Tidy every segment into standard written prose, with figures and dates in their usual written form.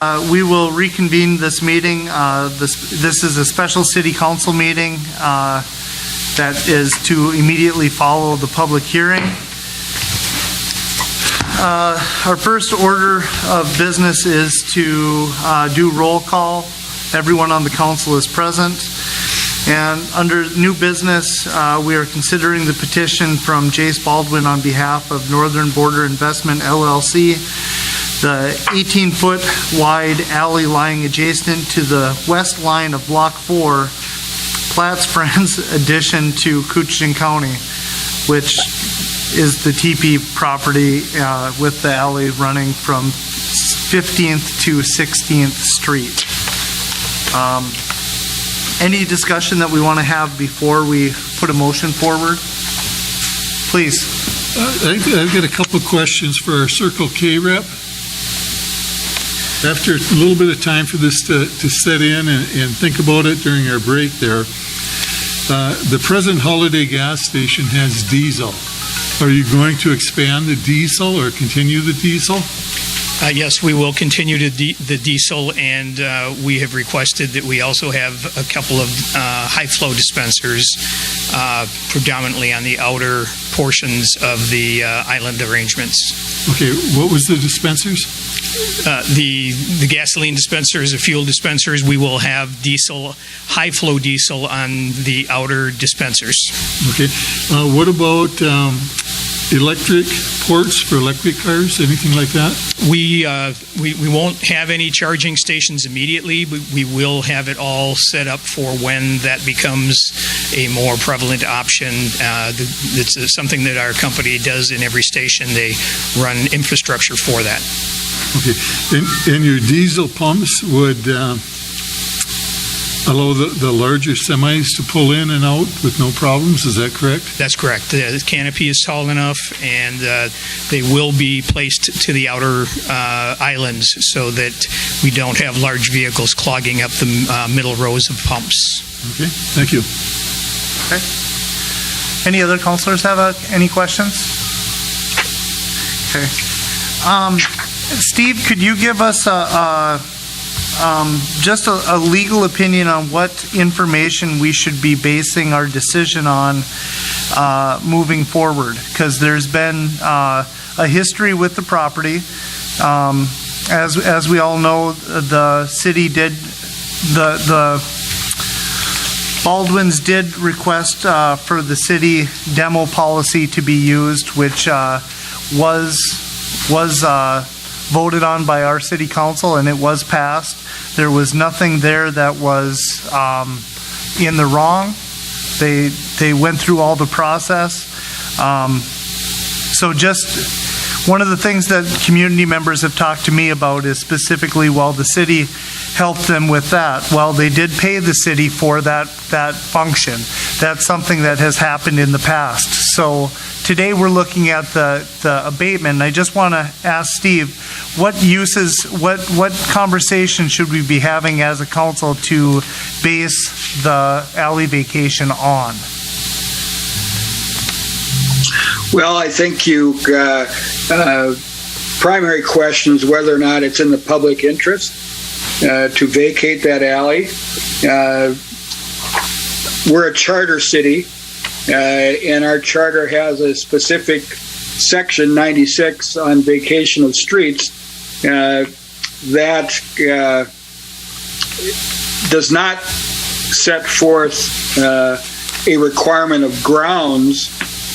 We will reconvene this meeting. This is a special city council meeting that is to immediately follow the public hearing. Our first order of business is to do roll call. Everyone on the council is present. And under new business, we are considering the petition from Jace Baldwin on behalf of Northern Border Investment LLC. The 18-foot wide alley lying adjacent to the west line of Block 4, Platts Friends addition to Coochin County, which is the TP property with the alley running from 15th to 16th Street. Any discussion that we want to have before we put a motion forward? Please. I've got a couple of questions for our Circle K rep. After a little bit of time for this to set in and think about it during our break there, the present Holiday gas station has diesel. Are you going to expand the diesel or continue the diesel? Yes, we will continue the diesel, and we have requested that we also have a couple of high-flow dispensers, predominantly on the outer portions of the island arrangements. Okay, what was the dispensers? The gasoline dispensers, the fuel dispensers. We will have diesel, high-flow diesel on the outer dispensers. Okay, what about electric ports for electric cars, anything like that? We won't have any charging stations immediately, but we will have it all set up for when that becomes a more prevalent option. It's something that our company does in every station. They run infrastructure for that. Okay, and your diesel pumps would allow the larger semis to pull in and out with no problems, is that correct? That's correct. The canopy is tall enough, and they will be placed to the outer islands so that we don't have large vehicles clogging up the middle rows of pumps. Okay, thank you. Okay. Any other councilors have any questions? Okay. Steve, could you give us just a legal opinion on what information we should be basing our decision on moving forward? Because there's been a history with the property. As we all know, the city did, the Baldwins did request for the city demo policy to be used, which was voted on by our city council, and it was passed. There was nothing there that was in the wrong. They went through all the process. So just one of the things that community members have talked to me about is specifically, well, the city helped them with that. Well, they did pay the city for that function. That's something that has happened in the past. So today we're looking at the abatement. And I just want to ask Steve, what conversation should we be having as a council to base the alley vacation on? Well, I think primary question is whether or not it's in the public interest to vacate that alley. We're a charter city, and our charter has a specific section 96 on vacation of streets that does not set forth a requirement of grounds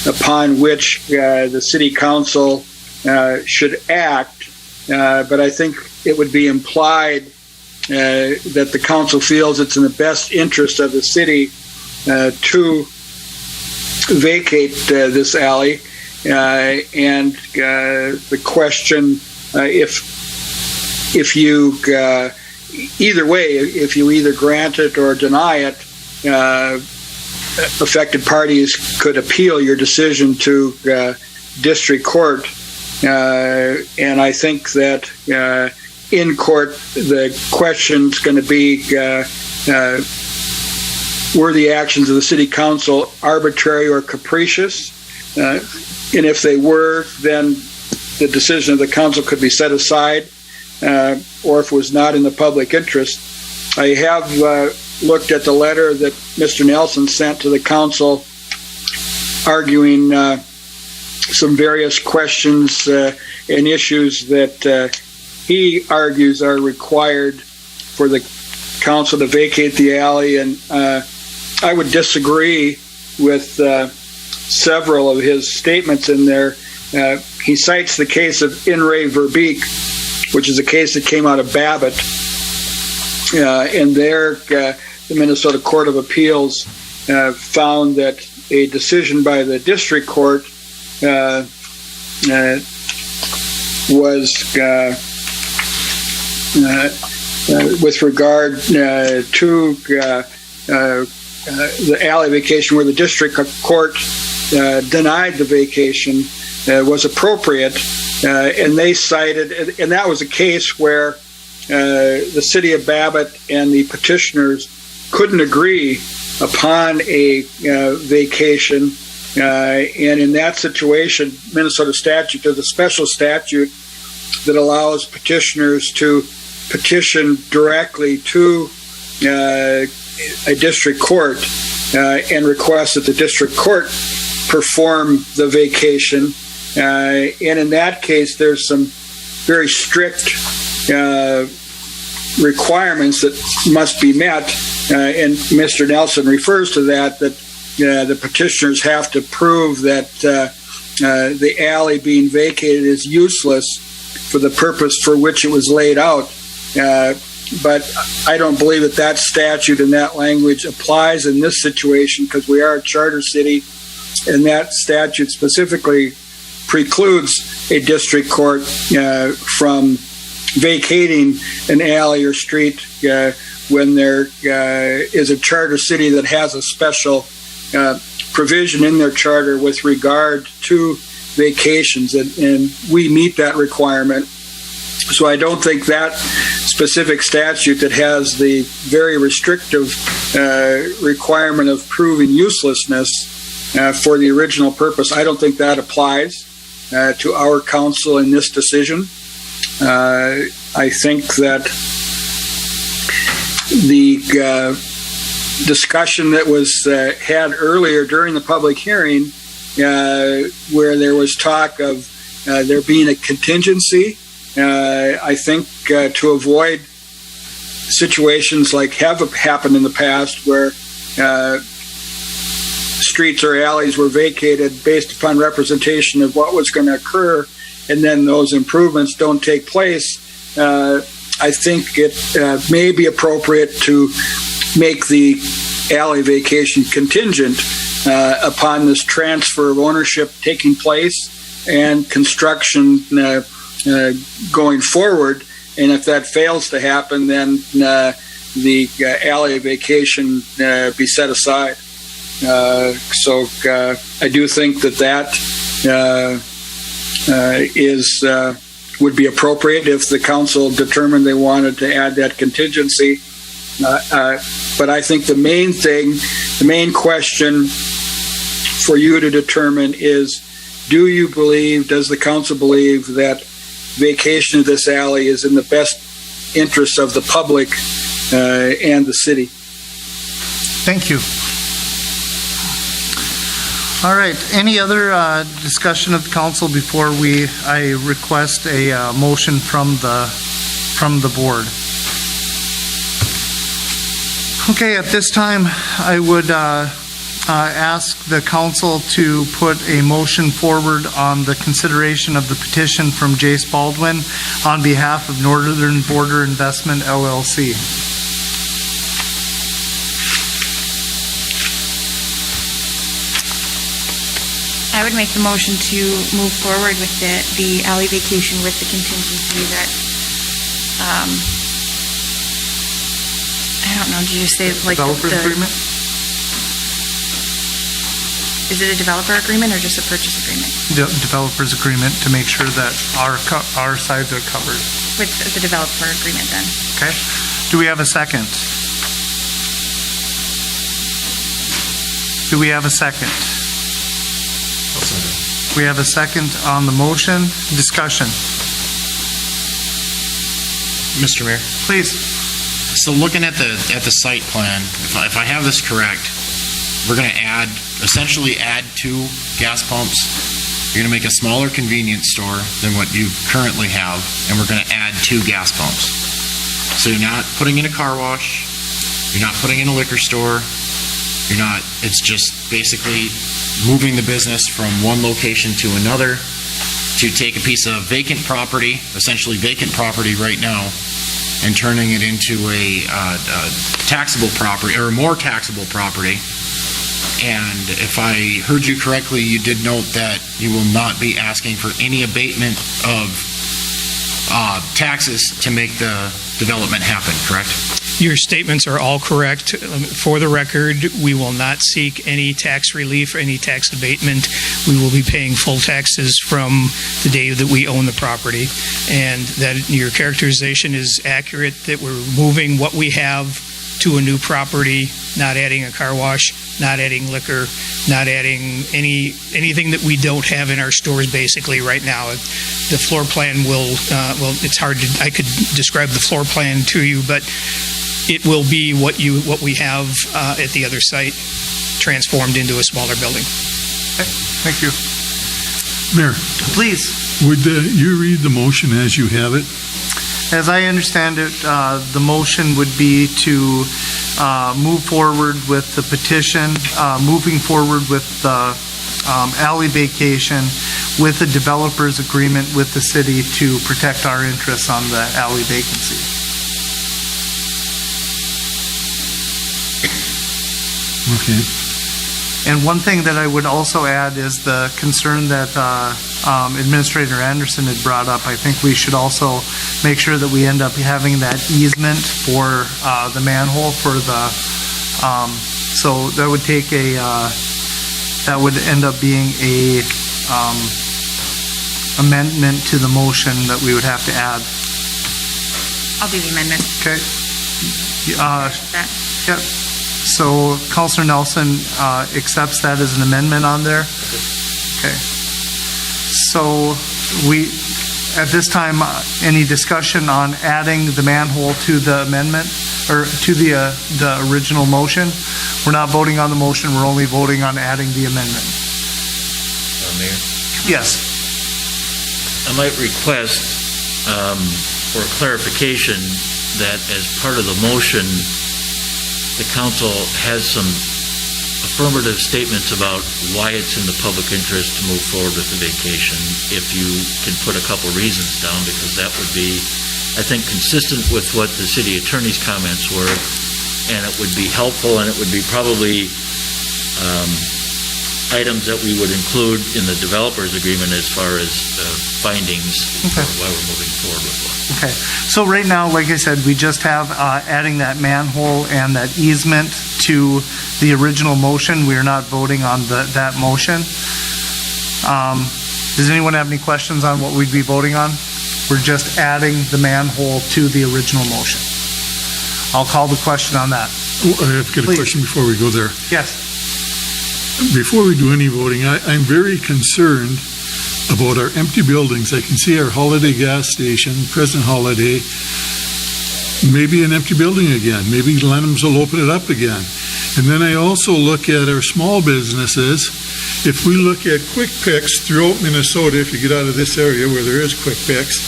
upon which the city council should act, but I think it would be implied that the council feels it's in the best interest of the city to vacate this alley, and the question, if you either way, if you either grant it or deny it, affected parties could appeal your decision to district court, and I think that in court the question's going to be were the actions of the city council arbitrary or capricious, and if they were, then the decision of the council could be set aside, or if it was not in the public interest. I have looked at the letter that Mr. Nelson sent to the council arguing some various questions and issues that he argues are required for the council to vacate the alley, and I would disagree with several of his statements in there. He cites the case of In re Verbeek, which is a case that came out of Babbitt, and there the Minnesota Court of Appeals found that a decision by the district court was with regard to the alley vacation, where the district court denied the vacation, was appropriate, and they cited, and that was a case where the city of Babbitt and the petitioners couldn't agree upon a vacation, and in that situation, Minnesota statute, there's a special statute that allows petitioners to petition directly to a district court and request that the district court perform the vacation. And in that case, there's some very strict requirements that must be met, and Mr. Nelson refers to that the petitioners have to prove that the alley being vacated is useless for the purpose for which it was laid out. But I don't believe that statute and that language applies in this situation, because we are a charter city, and that statute specifically precludes a district court from vacating an alley or street when there is a charter city that has a special provision in their charter with regard to vacations, and we meet that requirement. So I don't think that specific statute that has the very restrictive requirement of proving uselessness for the original purpose, I don't think that applies to our council in this decision. I think that the discussion that was had earlier during the public hearing, where there was talk of there being a contingency, I think to avoid situations like have happened in the past, where streets or alleys were vacated based upon representation of what was going to occur, and then those improvements don't take place, I think it may be appropriate to make the alley vacation contingent upon this transfer of ownership taking place and construction going forward. And if that fails to happen, then the alley vacation be set aside. So I do think that would be appropriate if the council determined they wanted to add that contingency. But I think the main question for you to determine is, does the council believe that vacation of this alley is in the best interest of the public and the city? Thank you. All right. Any other discussion of the council before I request a motion from the board? Okay. At this time, I would ask the council to put a motion forward on the consideration of the petition from Jace Baldwin on behalf of Northern Border Investment LLC. I would make the motion to move forward with the alley vacation with the contingency that, I don't know, did you say like Developer's agreement? Is it a developer agreement or just a purchase agreement? Developer's agreement, to make sure that our sides are covered. With the developer agreement then. Okay. Do we have a second? Do we have a second? We have a second on the motion. Discussion. Mr. Mayor. Please. So looking at the site plan, if I have this correct, we're going to essentially add 2 gas pumps. You're going to make a smaller convenience store than what you currently have, and we're going to add 2 gas pumps. So you're not putting in a car wash, you're not putting in a liquor store, it's just basically moving the business from one location to another to take a piece of vacant property, essentially vacant property right now, and turning it into a taxable property, or more taxable property. And if I heard you correctly, you did note that you will not be asking for any abatement of taxes to make the development happen, correct? Your statements are all correct. For the record, we will not seek any tax relief or any tax abatement. We will be paying full taxes from the day that we own the property. And that your characterization is accurate, that we're moving what we have to a new property, not adding a car wash, not adding liquor, not adding anything that we don't have in our stores basically right now. The floor plan will, it's hard to, I could describe the floor plan to you, but it will be what we have at the other site transformed into a smaller building. Okay, thank you. Mayor, Please. would you read the motion as you have it? As I understand it, the motion would be to move forward with the petition, moving forward with the alley vacation with a developer's agreement with the city to protect our interests on the alley vacancy. Okay. And one thing that I would also add is the concern that Administrator Anderson had brought up. I think we should also make sure that we end up having that easement for the manhole for the, so that would take that would end up being a amendment to the motion that we would have to add. I'll do the amendment. Okay. That. Yep. So Councilor Nelson accepts that as an amendment on there? Okay. So at this time, any discussion on adding the manhole to the amendment, or to the original motion? We're not voting on the motion, we're only voting on adding the amendment. Mayor, Yes. I might request for clarification that as part of the motion, the council has some affirmative statements about why it's in the public interest to move forward with the vacation. If you can put a couple reasons down, because that would be, I think, consistent with what the city attorney's comments were, and it would be helpful, and it would be probably items that we would include in the developer's agreement as far as findings for why we're moving forward with one. Okay. So right now, like I said, we just have adding that manhole and that easement to the original motion. We are not voting on that motion. Does anyone have any questions on what we'd be voting on? We're just adding the manhole to the original motion. I'll call the question on that. Oh, I have to get a Please. question before we go there. Yes. Before we do any voting, I'm very concerned about our empty buildings. I can see our Holiday gas station, President Holiday, maybe an empty building again. Maybe Lenham's will open it up again. And then I also look at our small businesses. If we look at Quick Picks throughout Minnesota, if you get out of this area where there is Quick Picks,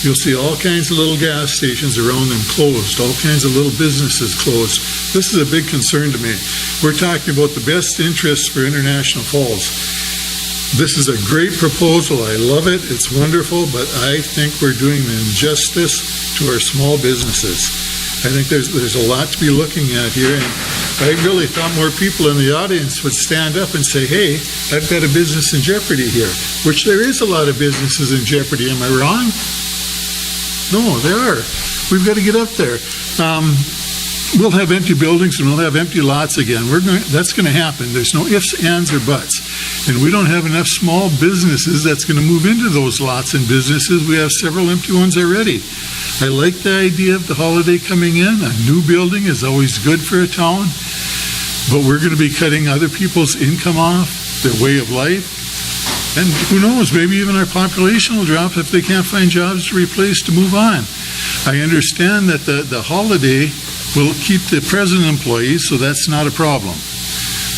you'll see all kinds of little gas stations around them closed, all kinds of little businesses closed. This is a big concern to me. We're talking about the best interests for International Falls. This is a great proposal. I love it. It's wonderful, but I think we're doing an injustice to our small businesses. I think there's a lot to be looking at here, and I really thought more people in the audience would stand up and say, hey, I've got a business in jeopardy here, which there is a lot of businesses in jeopardy. Am I wrong? No, there are. We've got to get up there. We'll have empty buildings and we'll have empty lots again. That's going to happen. There's no ifs, ands, or buts. And we don't have enough small businesses that's going to move into those lots and businesses. We have several empty ones already. I like the idea of the Holiday coming in. A new building is always good for a town. But we're going to be cutting other people's income off, their way of life. And who knows, maybe even our population will drop if they can't find jobs to replace to move on. I understand that the holiday will keep the present employees, so that's not a problem.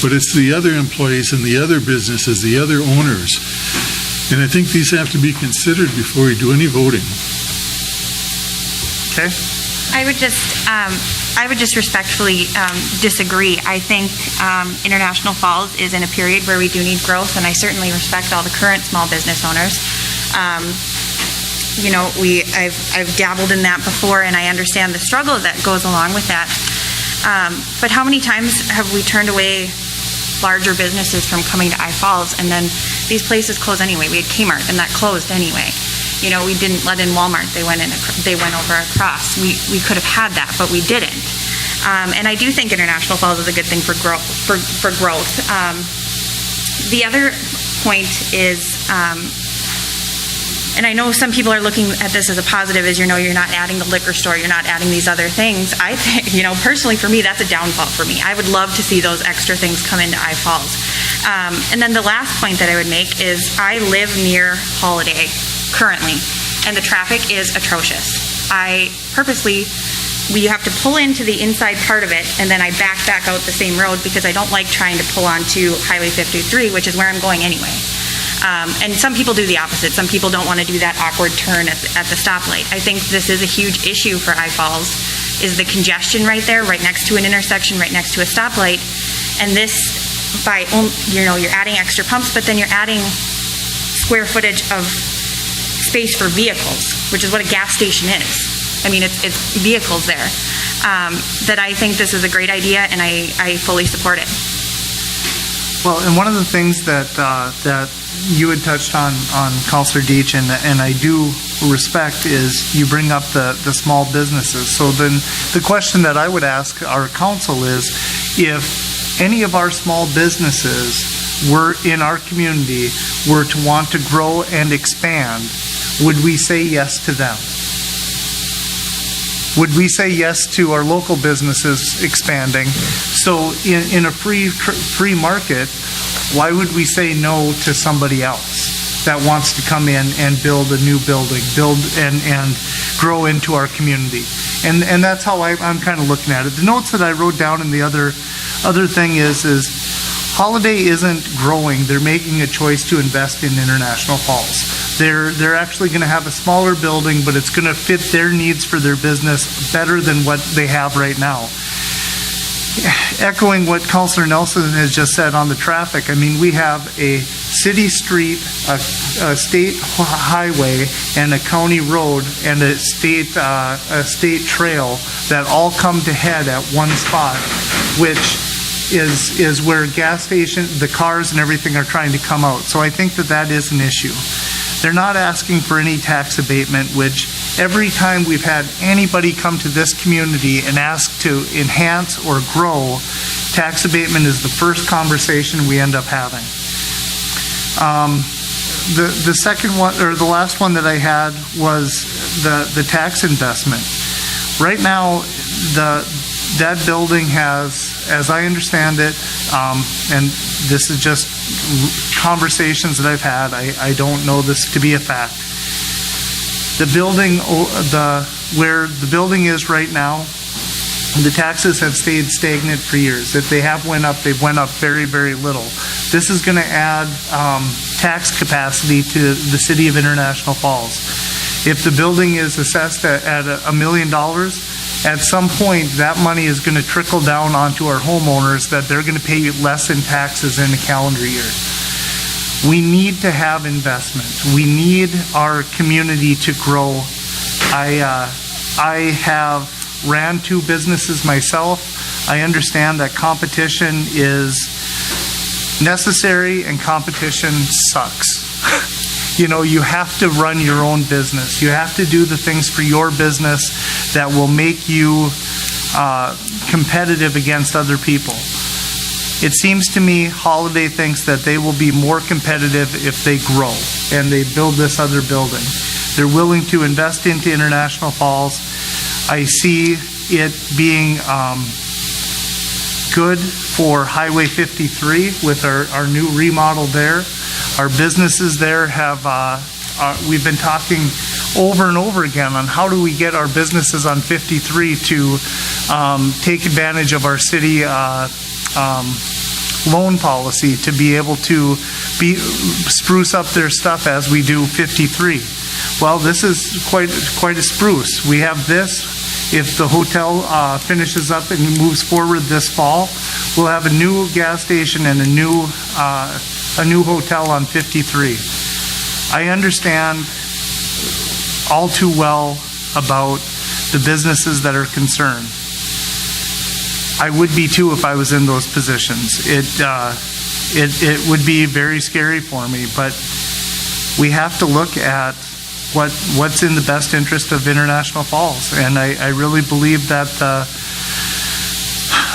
But it's the other employees and the other businesses, the other owners. And I think these have to be considered before we do any voting. Okay? I would just respectfully disagree. I think International Falls is in a period where we do need growth, and I certainly respect all the current small business owners. I've dabbled in that before, and I understand the struggle that goes along with that. But how many times have we turned away larger businesses from coming to I-Falls, and then these places close anyway? We had Kmart, and that closed anyway. We didn't let in Walmart. They went over across. We could have had that, but we didn't. And I do think International Falls is a good thing for growth. The other point is, and I know some people are looking at this as a positive, as you're not adding the liquor store, you're not adding these other things. I think, personally for me, that's a downfall for me. I would love to see those extra things come into I-Falls. And then the last point that I would make is I live near Holiday currently, and the traffic is atrocious. We have to pull into the inside part of it, and then I back out the same road because I don't like trying to pull onto Highway 53, which is where I'm going anyway. And some people do the opposite. Some people don't want to do that awkward turn at the stoplight. I think this is a huge issue for I-Falls, is the congestion right there, right next to an intersection, right next to a stoplight. And this, you're adding extra pumps, but then you're adding square footage of space for vehicles, which is what a gas station is. I mean, it's vehicles there. That I think this is a great idea, and I fully support it. Well, and one of the things that you had touched on Councilor Deitch, and I do respect, is you bring up the small businesses. So then the question that I would ask our council is, if any of our small businesses were in our community were to want to grow and expand, would we say yes to them? Would we say yes to our local businesses expanding? So in a free market, why would we say no to somebody else that wants to come in and build a new building, build and grow into our community? And that's how I'm kind of looking at it. The notes that I wrote down in the other thing is Holiday isn't growing. They're making a choice to invest in International Falls. They're actually going to have a smaller building, but it's going to fit their needs for their business better than what they have right now. Echoing what Councilor Nelson has just said on the traffic, I mean, we have a city street, a state highway, and a county road, and a state trail that all come to head at one spot, which is where gas station, the cars and everything are trying to come out. So I think that is an issue. They're not asking for any tax abatement, which every time we've had anybody come to this community and ask to enhance or grow, tax abatement is the first conversation we end up having. The second one, or the last one that I had, was the tax investment. Right now, that building has, as I understand it, and this is just conversations that I've had, I don't know this to be a fact. The building, where the building is right now, the taxes have stayed stagnant for years. If they have went up, they've went up very, very little. This is going to add tax capacity to the city of International Falls. If the building is assessed at $1 million, at some point that money is going to trickle down onto our homeowners, that they're going to pay less in taxes in a calendar year. We need to have investment. We need our community to grow. I have ran 2 businesses myself. I understand that competition is necessary and competition sucks. You have to run your own business. You have to do the things for your business that will make you competitive against other people. It seems to me Holiday thinks that they will be more competitive if they grow and they build this other building. They're willing to invest into International Falls. I see it being good for Highway 53 with our new remodel there. Our businesses there have, we've been talking over and over again on how do we get our businesses on 53 to take advantage of our city loan policy to be able to spruce up their stuff as we do 53. Well, this is quite a spruce. We have this. If the hotel finishes up and moves forward this fall, we'll have a new gas station and a new hotel on 53. I understand all too well about the businesses that are concerned. I would be too if I was in those positions. It would be very scary for me, but we have to look at what's in the best interest of International Falls, and I really believe that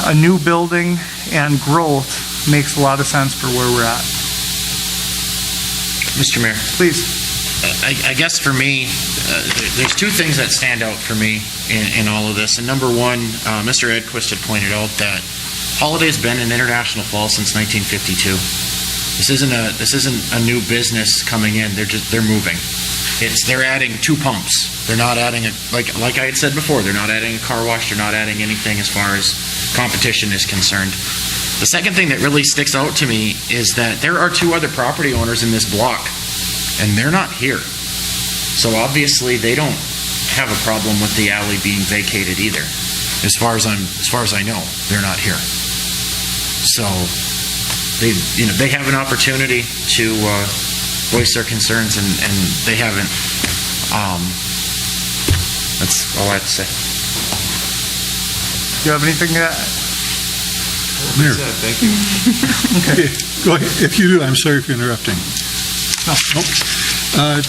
a new building and growth makes a lot of sense for where we're at. Mr. Mayor, Please. I guess for me, there's two things that stand out for me in all of this. And number one, Mr. Edquist had pointed out that Holiday's been in International Falls since 1952. This isn't a new business coming in. They're moving. They're adding 2 pumps. They're not adding like I had said before. They're not adding a car wash. They're not adding anything as far as competition is concerned. The second thing that really sticks out to me is that there are 2 other property owners in this block, and they're not here. So obviously they don't have a problem with the alley being vacated either. As far as I know, they're not here. So they have an opportunity to voice their concerns, and they haven't. That's all I have to say. Do you have anything to add? Mayor. Thank you. Okay, go ahead. If you do, I'm sorry for interrupting. Nope.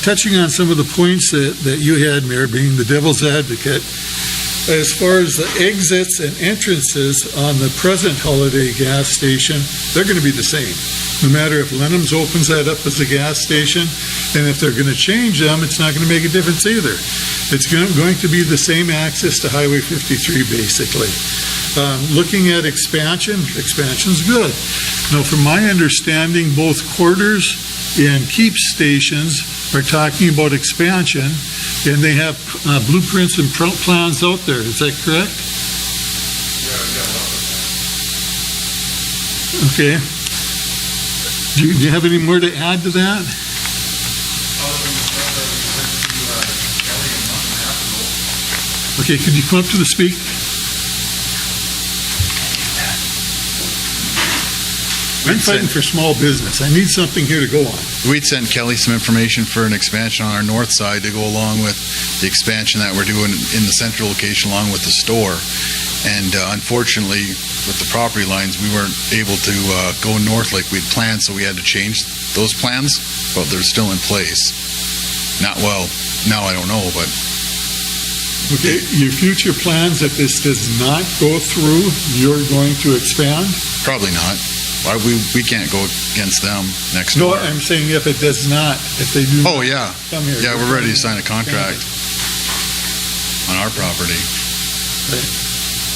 Touching on some of the points that you had, Mayor, being the devil's advocate, as far as the exits and entrances on the present Holiday gas station, they're going to be the same. No matter if Lenham's opens that up as a gas station, and if they're going to change them, it's not going to make a difference either. It's going to be the same access to Highway 53, basically. Looking at expansion's good. Now, from my understanding, both Quarters and Keep stations are talking about expansion, and they have blueprints and plans out there. Is that correct? Okay. Do you have any more to add to that? Okay, could you come up to the speak? I'm fighting for small business. I need something here to go on. We'd sent Kelly some information for an expansion on our north side to go along with the expansion that we're doing in the central location along with the store. And unfortunately, with the property lines, we weren't able to go north like we'd planned, so we had to change those plans, but they're still in place. Not well, now I don't know, but... Okay, your future plans, if this does not go through, you're going to expand? Probably not. We can't go against them next No, door. I'm saying if it does not, if they do Oh, yeah. come here. Yeah, we're ready to sign a contract on our property.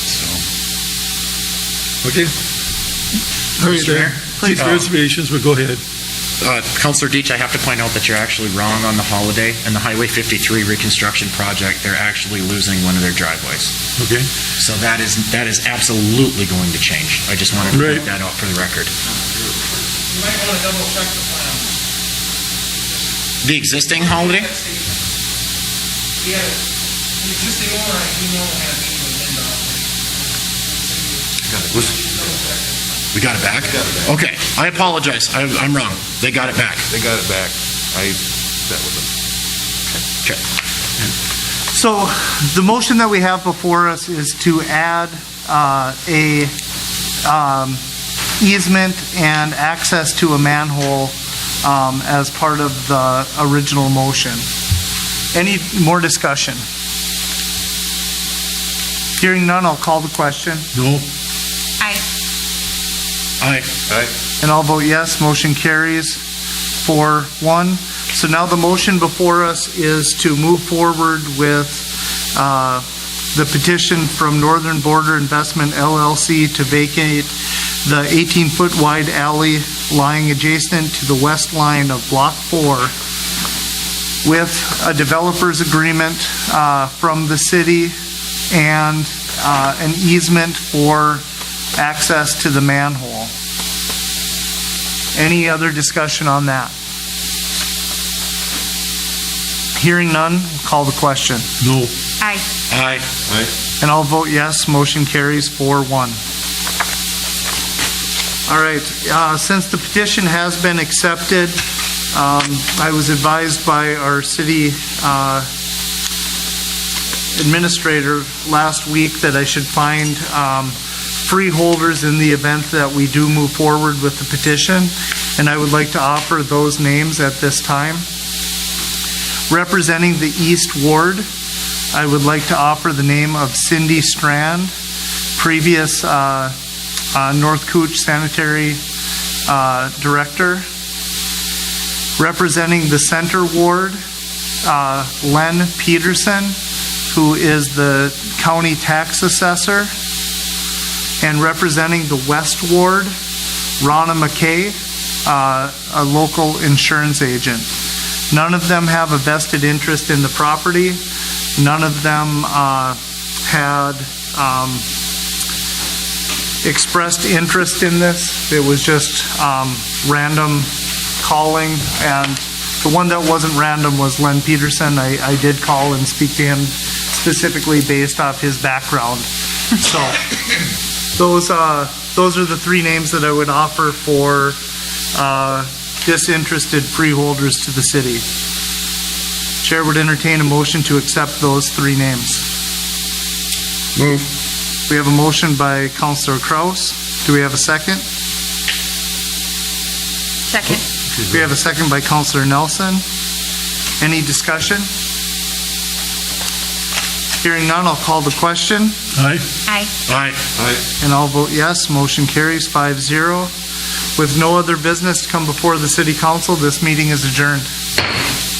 So, Okay. All right, Mr. Mayor? Chief reservations, but go ahead. Councilor Deitch, I have to point out that you're actually wrong on the Holiday and the Highway 53 reconstruction project. They're actually losing one of their driveways. Okay. So that is absolutely going to change. I just wanted to Right. point that out for the record. You might want to double check the plan. The existing Holiday? We had the existing owner, we know had a meeting with NDOT. We got it back? Okay, I apologize. I'm wrong. They got it back. They got it back. I met with them. Okay. So the motion that we have before us is to add a easement and access to a manhole as part of the original motion. Any more discussion? Hearing none, I'll call the question. No? Aye. And I'll vote yes. Motion carries 4-1. So now the motion before us is to move forward with the petition from Northern Border Investment LLC to vacate the 18-foot wide alley lying adjacent to the west line of Block 4 with a developer's agreement from the city and an easement for access to the manhole. Any other discussion on that? Hearing none, call the question. No. Aye. Aye. And I'll vote yes, motion carries 4-1. All right, since the petition has been accepted, I was advised by our city administrator last week that I should find freeholders in the event that we do move forward with the petition, and I would like to offer those names at this time. Representing the East Ward, I would like to offer the name of Cindy Strand, previous North Cooch Sanitary Director. Representing the Center Ward, Len Peterson, who is the County Tax Assessor. And representing the West Ward, Ronna McKay, a local insurance agent. None of them have a vested interest in the property. None of them had expressed interest in this. It was just random calling, and the one that wasn't random was Len Peterson. I did call and speak to him specifically based off his background. So those are the three names that I would offer for disinterested freeholders to the city. Chair would entertain a motion to accept those three names. Move. We have a motion by Councilor Kraus. Do we have a second? Second. We have a second by Councilor Nelson. Any discussion? Hearing none, I'll call the question, Aye. Aye. Aye. and I'll vote yes. Motion carries 5-0. With no other business to come before the City Council, this meeting is adjourned.